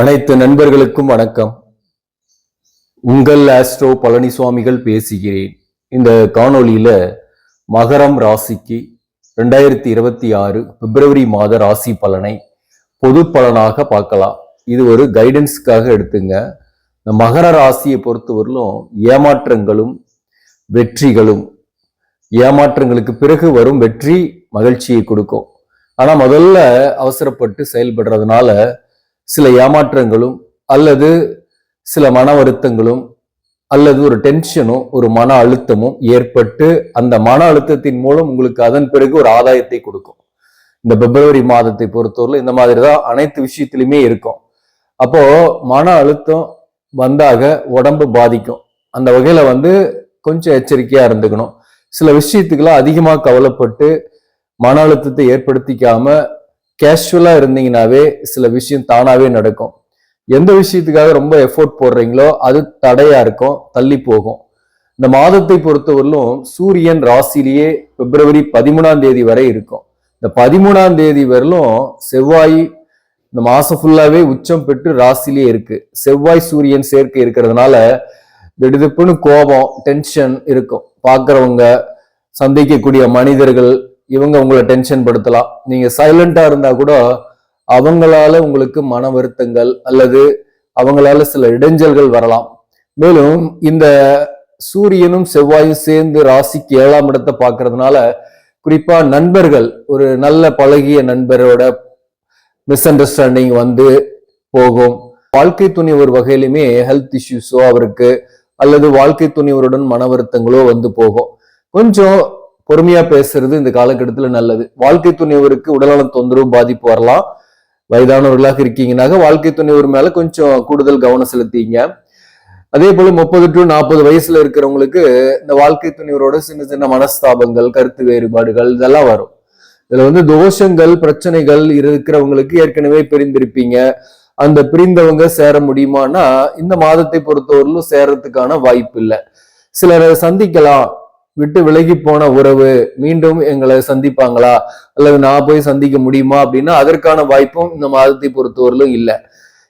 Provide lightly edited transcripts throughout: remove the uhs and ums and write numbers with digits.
அனைத்து நண்பர்களுக்கும் வணக்கம். உங்கள் ஆஸ்ட்ரோ பழனிசுவாமிகள் பேசுகிறேன். இந்த காணொளியில மகரம் ராசிக்கு 2026 பிப்ரவரி மாத ராசி பலனை பொது பலனாக பார்க்கலாம். இது ஒரு கைடன்ஸ்க்காக எடுத்துங்க. இந்த மகர ராசியை பொறுத்தவரையிலும் ஏமாற்றங்களும் வெற்றிகளும், ஏமாற்றங்களுக்கு பிறகு வரும் வெற்றி மகிழ்ச்சியை கொடுக்கும். ஆனா முதல்ல அவசரப்பட்டு செயல்படுறதுனால சில ஏமாற்றங்களும் அல்லது சில மன வருத்தங்களும் அல்லது ஒரு டென்ஷனும் ஒரு மன அழுத்தமும் ஏற்பட்டு அந்த மன அழுத்தத்தின் மூலம் உங்களுக்கு அதன் பிறகு ஒரு ஆதாயத்தை கொடுக்கும். இந்த பிப்ரவரி மாதத்தை பொறுத்தவரை இந்த மாதிரி தான் அனைத்து விஷயத்திலுமே இருக்கும். அப்போ மன அழுத்தம் வந்தாக உடம்பு பாதிக்கும். அந்த வகையில கொஞ்சம் எச்சரிக்கையா இருந்துக்கணும். சில விஷயத்துக்கெல்லாம் அதிகமா கவலைப்பட்டு மன அழுத்தத்தை ஏற்படுத்திக்காம கேஷுவலா இருந்தீங்கன்னாவே சில விஷயம் தானாவே நடக்கும். எந்த விஷயத்துக்காக ரொம்ப எஃபோர்ட் போடுறீங்களோ அது தடையா இருக்கும், தள்ளி போகும். இந்த மாதத்தை பொறுத்தவரையிலும் சூரியன் ராசிலேயே பிப்ரவரி 13ஆம் தேதி வரை இருக்கும். இந்த 13ஆம் தேதி வரலும் செவ்வாய் இந்த மாசம் ஃபுல்லாவே உச்சம் பெற்று ராசிலேயே இருக்கு. செவ்வாய் சூரியன் சேர்க்கை இருக்கிறதுனால திடுதிப்புன்னு கோபம், டென்ஷன் இருக்கும். பார்க்கறவங்க, சந்திக்கக்கூடிய மனிதர்கள் இவங்க உங்களை டென்ஷன் படுத்தலாம். நீங்க சைலண்டா இருந்தா கூட அவங்களால உங்களுக்கு மன வருத்தங்கள் அல்லது அவங்களால சில இடைஞ்சல்கள் வரலாம். மேலும் இந்த சூரியனும் செவ்வாயும் சேர்ந்து ராசிக்கு 7ஆம் இடத்தை பார்க்கறதுனால குறிப்பா நண்பர்கள், ஒரு நல்ல பழகிய நண்பரோட மிஸ் அண்டர்ஸ்டாண்டிங் போகும். வாழ்க்கை துணை ஒரு வகையிலுமே ஹெல்த் இஷ்யூஸோ அவருக்கு அல்லது வாழ்க்கை துணிவருடன் மன வருத்தங்களோ போகும். கொஞ்சம் பொறுமையா பேசுறது இந்த காலகட்டத்துல நல்லது. வாழ்க்கை துணைவருக்கு உடல்நல தொந்தரவு பாதிப்பு வரலாம். வயதானவர்களாக இருக்கீங்கன்னாக வாழ்க்கை துணைவர் மேல கொஞ்சம் கூடுதல் கவனம் செலுத்திங்க. அதே போல 30 to 40 வயசுல இருக்கிறவங்களுக்கு இந்த வாழ்க்கை துணைவரோட சின்ன சின்ன மனஸ்தாபங்கள், கருத்து வேறுபாடுகள் இதெல்லாம் வரும். இதுல தோஷங்கள், பிரச்சனைகள் இருக்கிறவங்களுக்கு ஏற்கனவே பிரிந்திருப்பீங்க. அந்த பிரிந்தவங்க சேர முடியுமானா இந்த மாதத்தை பொறுத்தவரையிலும் சேரத்துக்கான வாய்ப்பு இல்லை. சிலரை சந்திக்கலாம். விட்டு விலகி போன உறவு மீண்டும் எங்களை சந்திப்பாங்களா அல்லது நான் போய் சந்திக்க முடியுமா அப்படின்னா அதற்கான வாய்ப்பும் இந்த மாதத்தை பொறுத்தவரையிலும் இல்லை.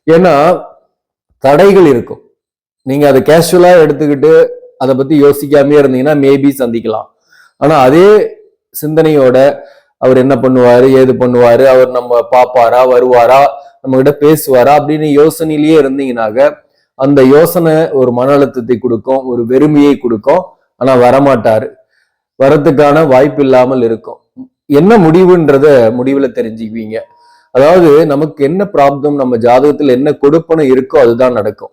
ஏன்னா தடைகள் இருக்கும். நீங்க அதை கேஷுவலா எடுத்துக்கிட்டு அதை பத்தி யோசிக்காமே இருந்தீங்கன்னா மேபி சந்திக்கலாம். ஆனா அதே சிந்தனையோட அவர் என்ன பண்ணுவாரு, ஏது பண்ணுவாரு, அவர் நம்ம பாப்பாரா, வருவாரா, நம்ம கிட்ட பேசுவாரா அப்படின்னு யோசனையிலேயே இருந்தீங்கன்னாக அந்த யோசனை ஒரு மன அழுத்தத்தை கொடுக்கும், ஒரு வெறுமையை கொடுக்கும். ஆனா வரமாட்டாரு, வரத்துக்கான வாய்ப்பு இல்லாமல் இருக்கும். என்ன முடிவுன்றத முடிவுல தெரிஞ்சுக்குவீங்க. அதாவது நமக்கு என்ன பிராப்தம், நம்ம ஜாதகத்துல என்ன கொடுப்பனும் இருக்கோ அதுதான் நடக்கும்.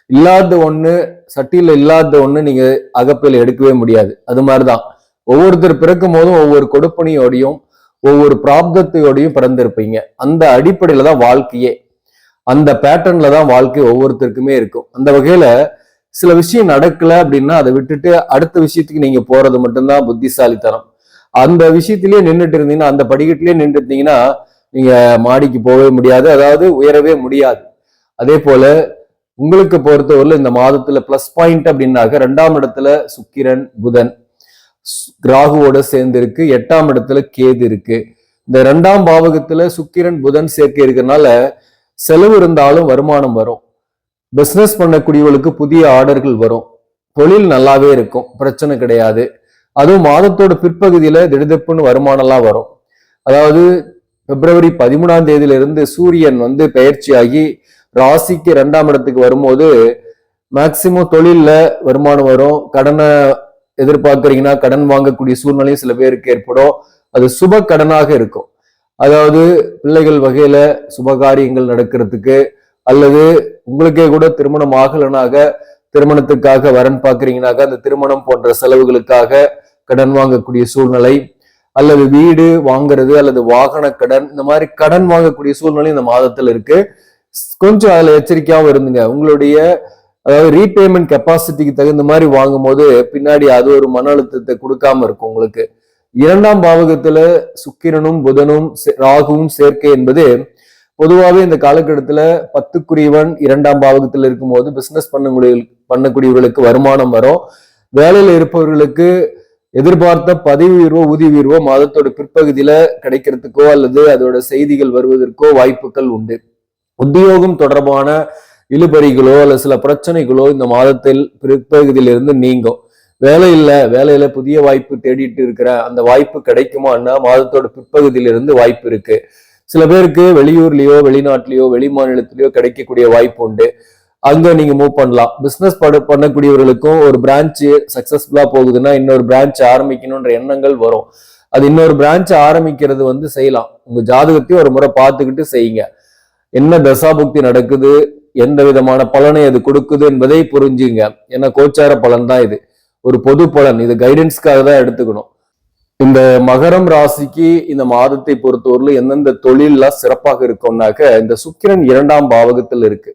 இல்லாத ஒண்ணு, சட்டியில இல்லாத ஒண்ணு நீங்க அகப்பையில எடுக்கவே முடியாது. அது மாதிரிதான் ஒவ்வொருத்தர் பிறக்கும் போதும் ஒவ்வொரு கொடுப்பனையோடையும் ஒவ்வொரு பிராப்தத்தையோடையும் பிறந்திருப்பீங்க. அந்த அடிப்படையில தான் வாழ்க்கையே, அந்த பேட்டர்ன்ல தான் வாழ்க்கை ஒவ்வொருத்தருக்குமே இருக்கும். அந்த வகையில சில விஷயம் நடக்கல அப்படின்னா அதை விட்டுட்டு அடுத்த விஷயத்துக்கு நீங்க போறது மட்டும்தான் புத்திசாலித்தனம். அந்த விஷயத்திலேயே நின்றுட்டு இருந்தீங்கன்னா, அந்த படிக்கட்டிலேயே நின்று இருந்தீங்கன்னா நீங்க மாடிக்கு போகவே முடியாது, அதாவது உயரவே முடியாது. அதே போல உங்களுக்கு பொறுத்தவரையில இந்த மாதத்துல பிளஸ் பாயிண்ட் அப்படின்னாக்க 2ஆம் இடத்துல சுக்கிரன், புதன், ராகுவோட சேர்ந்து இருக்கு. 8ஆம் இடத்துல கேது இருக்கு. இந்த 2ஆம் பாவகத்துல சுக்கிரன், புதன் சேர்க்கை இருக்கிறதுனால செலவு இருந்தாலும் வருமானம் வரும். பிசினஸ் பண்ணக்கூடியவர்களுக்கு புதிய ஆர்டர்கள் வரும். தொழில் நல்லாவே இருக்கும், பிரச்சனை கிடையாது. அதுவும் மாதத்தோட பிற்பகுதியில திடுதிப்புன்னு வருமானம்லாம் வரும். அதாவது பிப்ரவரி 13ஆம் தேதியிலிருந்து சூரியன் பெயர்ச்சியாகி ராசிக்கு 2ஆம் இடத்துக்கு வரும்போது மேக்சிமம் தொழில்ல வருமானம் வரும். கடனை எதிர்பார்க்கறீங்கன்னா கடன் வாங்கக்கூடிய சூழ்நிலையும் சில பேருக்கு ஏற்படும். அது சுப கடனாக இருக்கும். அதாவது பிள்ளைகள் வகையில சுபகாரியங்கள் நடக்கிறதுக்கு அல்லது உங்களுக்கே கூட திருமணம் ஆகலனாக திருமணத்துக்காக வரன் பார்க்குறீங்கனாக்க அந்த திருமணம் போன்ற செலவுகளுக்காக கடன் வாங்கக்கூடிய சூழ்நிலை, அல்லது வீடு வாங்குறது அல்லது வாகன கடன், இந்த மாதிரி கடன் வாங்கக்கூடிய சூழ்நிலை இந்த மாதத்துல இருக்கு. கொஞ்சம் அதுல எச்சரிக்கையாகவும் இருந்துங்க. உங்களுடைய அதாவது ரீபேமெண்ட் கெப்பாசிட்டிக்கு தகுந்த மாதிரி வாங்கும் போது பின்னாடி அது ஒரு மன அழுத்தத்தை கொடுக்காம இருக்கும் உங்களுக்கு. 2ஆம் பாவகத்துல சுக்கிரனும் புதனும் ராகுவும் சேர்க்கை என்பது பொதுவாகவே இந்த காலகட்டத்துல 10க்குரியவன் 2ஆம் பாவகத்தில் இருக்கும்போது பிசினஸ் பண்ணக்கூடியவர்களுக்கு வருமானம் வரும். வேலையில இருப்பவர்களுக்கு எதிர்பார்த்த பதவி உயர்வோ ஊதிய உயர்வோ மாதத்தோட பிற்பகுதியில கிடைக்கிறதுக்கோ அல்லது அதோட செய்திகள் வருவதற்கோ வாய்ப்புகள் உண்டு. உத்தியோகம் தொடர்பான இழுபறிகளோ அல்ல சில பிரச்சனைகளோ இந்த மாதத்தில் பிற்பகுதியிலிருந்து நீங்கும். வேலையில புதிய வாய்ப்பு தேடிட்டு இருக்கிற அந்த வாய்ப்பு கிடைக்குமான்னா மாதத்தோட பிற்பகுதியிலிருந்து வாய்ப்பு இருக்கு. சில பேருக்கு வெளியூர்லயோ வெளிநாட்டிலேயோ வெளி மாநிலத்திலேயோ கிடைக்கக்கூடிய வாய்ப்பு உண்டு. அங்க நீங்க மூவ் பண்ணலாம். பிசினஸ் பண்ணக்கூடியவர்களுக்கும் ஒரு பிரான்ச் சக்சஸ்ஃபுல்லா போகுதுன்னா இன்னொரு பிரான்ச் ஆரம்பிக்கணும்ன்ற எண்ணங்கள் வரும். அது இன்னொரு பிரான்ச் ஆரம்பிக்கிறது செய்யலாம். உங்க ஜாதகத்தையும் ஒரு முறை பார்த்துக்கிட்டு செய்யுங்க. என்ன தசாபுக்தி நடக்குது, எந்த விதமான பலனை அது கொடுக்குது என்பதை புரிஞ்சுங்க. ஏன்னா கோச்சார பலன் தான் இது, ஒரு பொது பலன். இது கைடன்ஸ்க்காக தான் எடுத்துக்கணும். இந்த மகரம் ராசிக்கு இந்த மாதத்தை பொறுத்தவரையில எந்தெந்த தொழில்லாம் சிறப்பாக இருக்கும்னாக்க, இந்த சுக்கிரன் 2ஆம் பாவகத்தில் இருக்கு.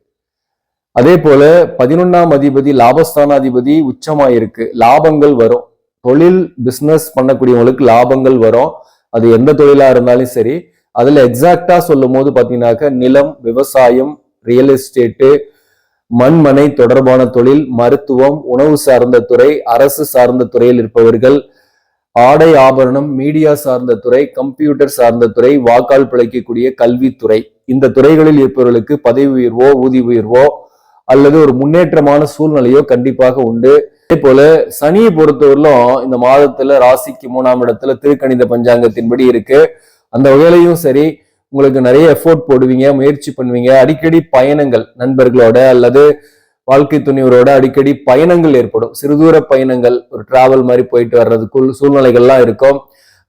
அதே போல 11ஆம் அதிபதி லாபஸ்தானாதிபதி உச்சமாயிருக்கு. லாபங்கள் வரும். தொழில் பிசினஸ் பண்ணக்கூடியவங்களுக்கு லாபங்கள் வரும். அது எந்த தொழிலா இருந்தாலும் சரி. அதுல எக்ஸாக்டா சொல்லும் போது பாத்தீங்கன்னாக்க நிலம், விவசாயம், ரியல் எஸ்டேட்டு, மண்மனை தொடர்பான தொழில், மருத்துவம், உணவு சார்ந்த துறை, அரசு சார்ந்த துறையில் இருப்பவர்கள், ஆடை ஆபரணம், மீடியா சார்ந்த துறை, கம்ப்யூட்டர் சார்ந்த துறை, வாக்கால் பிழைக்கக்கூடிய கல்வித்துறை, இந்த துறைகளில் இருப்பவர்களுக்கு பதவி உயர்வோ ஊதிய உயர்வோ அல்லது ஒரு முன்னேற்றமான சூழ்நிலையோ கண்டிப்பாக உண்டு. அதே போல சனியை பொறுத்தவரையிலும் இந்த மாதத்துல ராசிக்கு 3ஆம் இடத்துல திருக்கணித பஞ்சாங்கத்தின்படி இருக்கு. அந்த வகையிலையும் சரி, உங்களுக்கு நிறைய எஃபோர்ட் போடுவீங்க, முயற்சி பண்ணுவீங்க. அடிக்கடி பயணங்கள், நண்பர்களோட அல்லது வாழ்க்கை துணிவரோட அடிக்கடி பயணங்கள் ஏற்படும். சிறுதூர பயணங்கள், ஒரு டிராவல் மாதிரி போயிட்டு வர்றதுக்குள் சூழ்நிலைகள்லாம் இருக்கும்.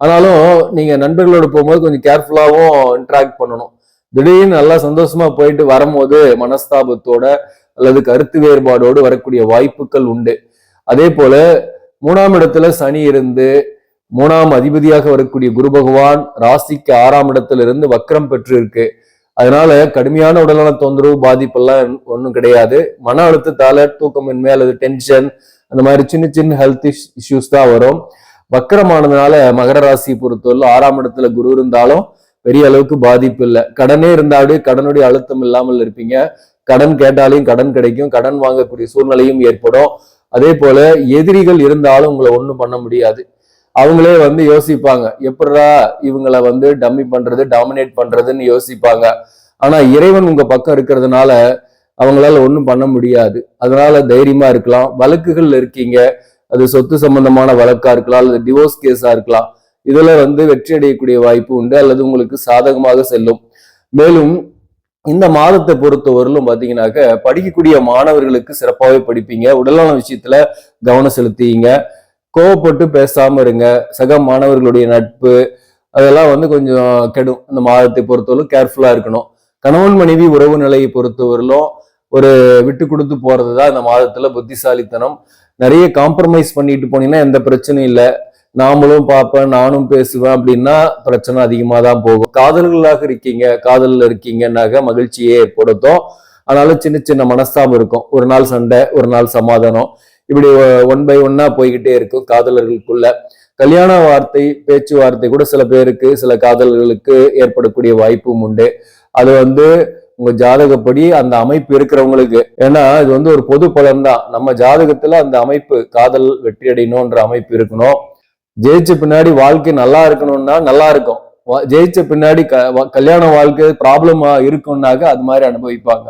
ஆனாலும் நீங்க நண்பர்களோட போகும்போது கொஞ்சம் கேர்ஃபுல்லாவும் இன்ட்ராக்ட் பண்ணணும். திடீர்னு நல்லா சந்தோஷமா போயிட்டு வரும்போது மனஸ்தாபத்தோட அல்லது கருத்து வேறுபாடோடு வரக்கூடிய வாய்ப்புகள் உண்டு. அதே போல 3ஆம் இடத்துல சனி இருந்து 3ஆம் அதிபதியாக வரக்கூடிய குரு பகவான் ராசிக்கு 6ஆம் இடத்துல இருந்து வக்ரம் பெற்று இருக்கு. அதனால கடுமையான உடல்நல தொந்தரவு பாதிப்பெல்லாம் ஒன்றும் கிடையாது. மன அழுத்தத்தால தூக்கமின்மை அல்லது டென்ஷன் அந்த மாதிரி சின்ன சின்ன ஹெல்த் இஷ்யூஸ் தான் வரும். வக்கரமானதுனால மகர ராசி பொறுத்தவரை 6ஆம் இடத்துல குரு இருந்தாலும் பெரிய அளவுக்கு பாதிப்பு இல்லை. கடனே இருந்தாலும் கடனுடைய அழுத்தம் இல்லாமல் இருப்பீங்க. கடன் கேட்டாலையும் கடன் கிடைக்கும். கடன் வாங்கக்கூடிய சூழ்நிலையும் ஏற்படும். அதே போல எதிரிகள் இருந்தாலும் உங்களை ஒண்ணும் பண்ண முடியாது. அவங்களே யோசிப்பாங்க, எப்படா இவங்களை டம்மி பண்றது, டாமினேட் பண்றதுன்னு யோசிப்பாங்க. ஆனா இறைவன் உங்க பக்கம் இருக்கிறதுனால அவங்களால ஒண்ணும் பண்ண முடியாது. அதனால தைரியமா இருக்கலாம். வழக்குகள் இருக்கீங்க, அது சொத்து சம்பந்தமான வழக்கா இருக்கலாம் அல்லது டிவோர்ஸ் கேஸா இருக்கலாம். இதுல வெற்றி அடையக்கூடிய வாய்ப்பு உண்டு அல்லது உங்களுக்கு சாதகமாக செல்லும். மேலும் இந்த மாதத்தை பொறுத்தவரையிலும் பாத்தீங்கன்னாக்க படிக்கக்கூடிய மாணவர்களுக்கு சிறப்பாகவே படிப்பீங்க. உடல்நல விஷயத்துல கவனம் செலுத்திங்க. கோவப்பட்டு பேசாம இருங்க. சக மாணவர்களுடைய நட்பு அதெல்லாம் கொஞ்சம் கெடும். இந்த மாதத்தை பொறுத்தவரையிலும் கேர்ஃபுல்லா இருக்கணும். கணவன் மனைவி உறவு நிலையை பொறுத்தவரையிலும் ஒரு விட்டு கொடுத்து போறதுதான் இந்த மாதத்துல புத்திசாலித்தனம். நிறைய காம்ப்ரமைஸ் பண்ணிட்டு போனீங்கன்னா எந்த பிரச்சனையும் இல்லை. நாமளும் பார்ப்பேன், நானும் பேசுவேன் அப்படின்னா பிரச்சனை அதிகமா தான் போகும். காதல்களாக இருக்கீங்க, காதல்ல இருக்கீங்கன்னாக மகிழ்ச்சியே ஏற்படுத்தும். ஆனாலும் சின்ன சின்ன மனஸ்தாபம் இருக்கும். ஒரு நாள் சண்டை, ஒரு நாள் சமாதானம், இப்படி 1 by 1 போய்கிட்டே இருக்கும் காதலர்களுக்குள்ள. கல்யாண பேச்சுவார்த்தை கூட சில பேருக்கு, சில காதலர்களுக்கு ஏற்படக்கூடிய வாய்ப்பும் உண்டு. அது உங்க ஜாதகப்படி அந்த அமைப்பு இருக்கிறவங்களுக்கு, ஏன்னா இது ஒரு பொது பலன் தான். நம்ம ஜாதகத்துல அந்த அமைப்பு காதல் வெற்றி அடையணும்ன்ற அமைப்பு இருக்கணும். ஜெயிச்ச பின்னாடி வாழ்க்கை நல்லா இருக்கணும்னா நல்லா இருக்கும். ஜெயிச்ச பின்னாடி கல்யாண வாழ்க்கை ப்ராப்ளமா இருக்கும்னாக்க அது மாதிரி அனுபவிப்பாங்க.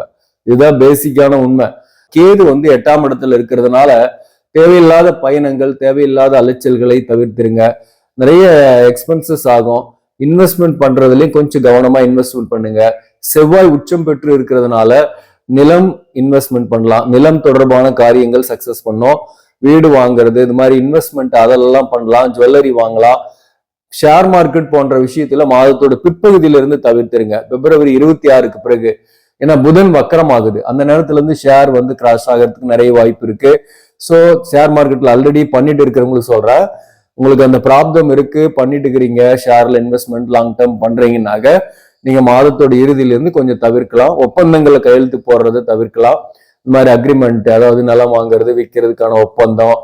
இதுதான் பேசிக்கான உண்மை. கேது 8ஆம் இடத்துல இருக்கிறதுனால தேவையில்லாத பயணங்கள், தேவையில்லாத அலைச்சல்களை தவிர்த்திருங்க. நிறைய எக்ஸ்பென்சஸ் ஆகும். இன்வெஸ்ட்மெண்ட் பண்றதுலயும் கொஞ்சம் கவனமா இன்வெஸ்ட்மெண்ட் பண்ணுங்க. செவ்வாய் உச்சம் பெற்று இருக்கிறதுனால நிலம் இன்வெஸ்ட்மெண்ட் பண்ணலாம். நிலம் தொடர்பான காரியங்கள் சக்சஸ் பண்ணும். வீடு வாங்குறது, இது மாதிரி இன்வெஸ்ட்மெண்ட் அதெல்லாம் பண்ணலாம். ஜுவல்லரி வாங்கலாம். ஷேர் மார்க்கெட் போன்ற விஷயத்துல மாதத்தோட பிற்பகுதியிலிருந்து தவிர்த்திருங்க. பிப்ரவரி 26க்கு பிறகு, ஏன்னா புதன் வக்கரம் ஆகுது. அந்த நேரத்துல ஷேர் கிராஷ் ஆகிறதுக்கு நிறைய வாய்ப்பு இருக்கு. ஸோ ஷேர் மார்க்கெட்ல ஆல்ரெடி பண்ணிட்டு இருக்கிறவங்களுக்கு சொல்றேன், உங்களுக்கு அந்த ப்ராப்ளம் இருக்கு, பண்ணிட்டு இருக்கிறீங்க, ஷேர்ல இன்வெஸ்ட்மெண்ட் லாங் டேர்ம் பண்றீங்கன்னாக்க நீங்க மாதத்தோட இறுதியிலிருந்து கொஞ்சம் தவிர்க்கலாம். ஒப்பந்தங்களை கையெழுத்து போடுறதை தவிர்க்கலாம். இந்த மாதிரி அக்ரிமெண்ட், அதாவது நிலம் வாங்குறது, விற்கிறதுக்கான ஒப்பந்தம்,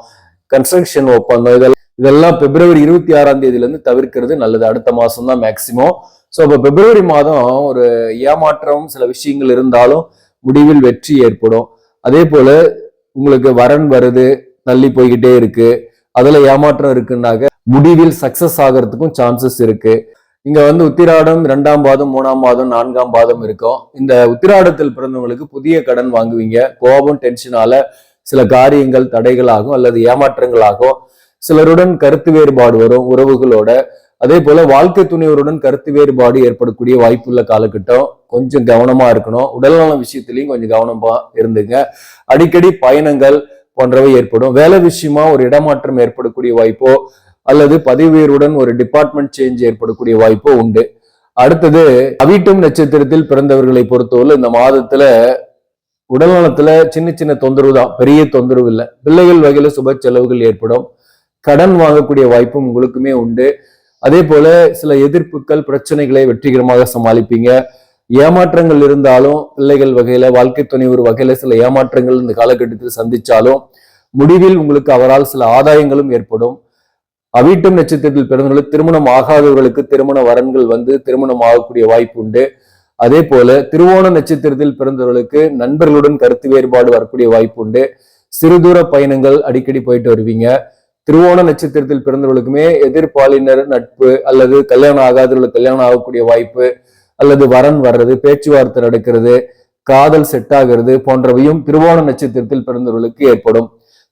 கன்ஸ்ட்ரக்ஷன் ஒப்பந்தம், இதெல்லாம் பிப்ரவரி 26ஆம் தேதியிலிருந்து தவிர்க்கிறது நல்லது. அடுத்த மாசம் தான் மேக்சிமம். ஸோ அப்போ பிப்ரவரி மாதம் ஒரு ஏமாற்றம், சில விஷயங்கள் இருந்தாலும் முடிவில் வெற்றி ஏற்படும். அதே போல உங்களுக்கு வரன் வருது, தள்ளி போய்கிட்டே இருக்கு, அதுல ஏமாற்றம் இருக்குன்னாக்க முடிவில் சக்சஸ் ஆகிறதுக்கும் சான்சஸ் இருக்கு. இங்க உத்திராடம் 2ஆம் பாதம், 3ஆம் பாதம், 4ஆம் பாதம் இருக்கும். இந்த உத்திராடத்தில் பிறந்தவங்களுக்கு புதிய கடன் வாங்குவீங்க. கோபம், டென்ஷனால சில காரியங்கள் தடைகளாகும் அல்லது ஏமாற்றங்களாகும். சிலருடன் கருத்து வேறுபாடு வரும் உறவுகளோட. அதே போல வாழ்க்கை துணைவருடன் கருத்து வேறுபாடு ஏற்படக்கூடிய வாய்ப்புள்ள காலகட்டம். கொஞ்சம் கவனமா இருக்கணும். உடல்நல விஷயத்திலையும் கொஞ்சம் கவனமா இருந்துங்க. அடிக்கடி பயணங்கள் போன்றவை ஏற்படும். வேலை விஷயமா ஒரு இடமாற்றம் ஏற்படக்கூடிய வாய்ப்போ அல்லது பதவி உயர்வுடன் ஒரு டிபார்ட்மெண்ட் சேஞ்ச் ஏற்படக்கூடிய வாய்ப்போ உண்டு. அடுத்தது அவிட்டம் நட்சத்திரத்தில் பிறந்தவர்களை பொறுத்தவரை இந்த மாதத்துல உடல்நலத்துல சின்ன சின்ன தொந்தரவு தான், பெரிய தொந்தரவு இல்லை. பிள்ளைகள் வகையில சுப செலவுகள் ஏற்படும். கடன் வாங்கக்கூடிய வாய்ப்பும் உங்களுக்குமே உண்டு. அதே போல சில எதிர்ப்புகள், பிரச்சனைகளை வெற்றிகரமாக சமாளிப்பீங்க. ஏமாற்றங்கள் இருந்தாலும் பிள்ளைகள் வகையில, வாழ்க்கை துணைவர் வகையில சில ஏமாற்றங்கள் இந்த காலகட்டத்தில் சந்திச்சாலும் முடிவில் உங்களுக்கு அவரால் சில ஆதாயங்களும் ஏற்படும். அவிட்டம் நட்சத்திரத்தில் பிறந்தவர்களுக்கு திருமணம் ஆகாதவர்களுக்கு திருமண வரன்கள் திருமணம் ஆகக்கூடிய வாய்ப்பு உண்டு. அதே போல திருவோண நட்சத்திரத்தில் பிறந்தவர்களுக்கு நண்பர்களுடன் கருத்து வேறுபாடு வரக்கூடிய வாய்ப்பு உண்டு. சிறுதூர பயணங்கள் அடிக்கடி போயிட்டு வருவீங்க. திருவோண நட்சத்திரத்தில் பிறந்தவர்களுக்குமே எதிர்பாலினர் நட்பு அல்லது கல்யாணம் ஆகாதவர்களுக்கு கல்யாணம் ஆகக்கூடிய வாய்ப்பு அல்லது வரன் வர்றது, பேச்சுவார்த்தை நடக்கிறது, காதல் செட் ஆகிறது போன்றவையும் திருவோண நட்சத்திரத்தில் பிறந்தவர்களுக்கு ஏற்படும்.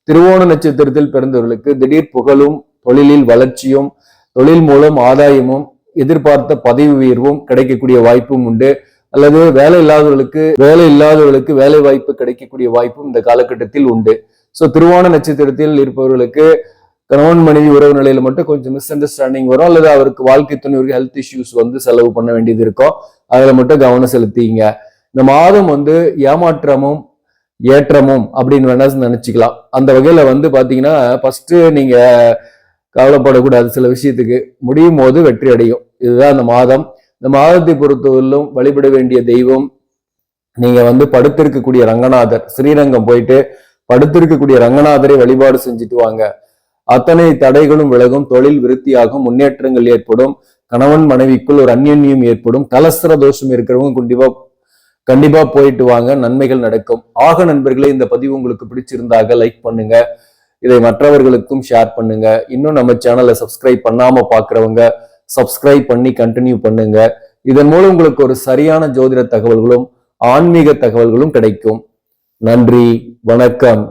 திருவோண நட்சத்திரத்தில் பிறந்தவர்களுக்கு திடீர் புகழும், தொழிலில் வளர்ச்சியும், தொழில் மூலம் ஆதாயமும், எதிர்பார்த்த பதவி உயர்வும் கிடைக்கக்கூடிய வாய்ப்பும் உண்டு. அல்லது வேலை இல்லாதவர்களுக்கு வேலை வாய்ப்பு கிடைக்கக்கூடிய வாய்ப்பும் இந்த காலகட்டத்தில் உண்டு. சோ திருவோண நட்சத்திரத்தில் இருப்பவர்களுக்கு கணவன் மனைவி உறவு நிலையில மட்டும் கொஞ்சம் மிஸ் அண்டர்ஸ்டாண்டிங் வரும். அல்லது அவருக்கு வாழ்க்கை துணைவருக்கு ஹெல்த் இஷ்யூஸ் செலவு பண்ண வேண்டியது இருக்கும். அதுல மட்டும் கவனம் செலுத்திங்க. இந்த மாதம் ஏமாற்றமும் ஏற்றமும் அப்படின்னு வேணா நினைச்சுக்கலாம். அந்த வகையில பாத்தீங்கன்னா ஃபர்ஸ்ட் நீங்க கவலைப்படக்கூடாது. சில விஷயத்துக்கு முடியும் போது வெற்றி அடையும். இதுதான் இந்த மாதம். இந்த மாதத்தை பொறுத்தவரையிலும் வழிபட வேண்டிய தெய்வம், நீங்க படுத்திருக்கக்கூடிய ரங்கநாதர், ஸ்ரீரங்கம் போயிட்டு படுத்திருக்கக்கூடிய ரங்கநாதரை வழிபாடு செஞ்சுட்டு வாங்க. அத்தனை தடைகளும் விலகும், தொழில் விருத்தியாகும், முன்னேற்றங்கள் ஏற்படும், கணவன் மனைவிக்குள் ஒரு அந்யோன்யம் ஏற்படும். கலஸ்திர தோஷம் இருக்கிறவங்க கண்டிப்பா போயிட்டு வாங்க, நன்மைகள் நடக்கும். ஆக நண்பர்களே, இந்த பதிவு உங்களுக்கு பிடிச்சிருந்தாக லைக் பண்ணுங்க. இதை மற்றவர்களுக்கும் ஷேர் பண்ணுங்க. இன்னும் நம்ம சேனலை சப்ஸ்கிரைப் பண்ணாம பாக்குறவங்க சப்ஸ்கிரைப் பண்ணி கண்டினியூ பண்ணுங்க. இதன் மூலம் உங்களுக்கு ஒரு சரியான ஜோதிட தகவல்களும் ஆன்மீக தகவல்களும் கிடைக்கும். நன்றி, வணக்கம்.